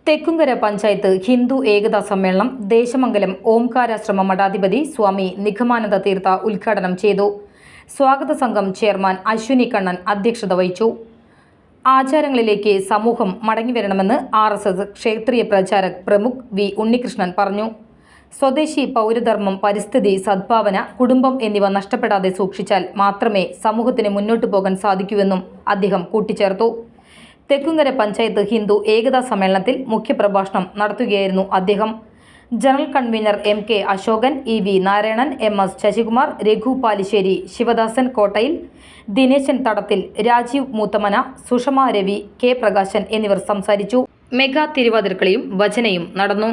തെക്കുംകര പഞ്ചായത്ത് ഹിന്ദു ഏകതാ സമ്മേളനം ദേശമംഗലം ഓംകാരാശ്രമ മഠാധിപതി സ്വാമി നിഗമാനന്ദ തീർത്ഥ ഉദ്ഘാടനം ചെയ്തു. സ്വാഗത സംഘം ചെയർമാൻ അശ്വിനി കണ്ണൻ അധ്യക്ഷത വഹിച്ചു. ആചാരങ്ങളിലേക്ക് സമൂഹം മടങ്ങിവരണമെന്ന് RSS ക്ഷേത്രീയ പ്രചാരക് പ്രമുഖ് വി ഉണ്ണികൃഷ്ണൻ പറഞ്ഞു. സ്വദേശി പൗരധർമ്മം, പരിസ്ഥിതി, സദ്ഭാവന, കുടുംബം എന്നിവ നഷ്ടപ്പെടാതെ സൂക്ഷിച്ചാൽ മാത്രമേ സമൂഹത്തിന് മുന്നോട്ടു പോകാൻ സാധിക്കൂവെന്നും അദ്ദേഹം കൂട്ടിച്ചേർത്തു. തെക്കുംകര പഞ്ചായത്ത് ഹിന്ദു ഏകതാ സമ്മേളനത്തിൽ മുഖ്യപ്രഭാഷണം നടത്തുകയായിരുന്നു അദ്ദേഹം. General convener MK Ashokan, EV Narayanan, MS Sasikumar, Raghu Palissery, Sivadasan കോട്ടയിൽ, ദിനേശൻ തടത്തിൽ, രാജീവ് മൂത്തമന, സുഷമ രവി, K പ്രകാശൻ എന്നിവർ സംസാരിച്ചു. മെഗാ തിരുവാതിരക്കളിയും ഭജനയും നടന്നു.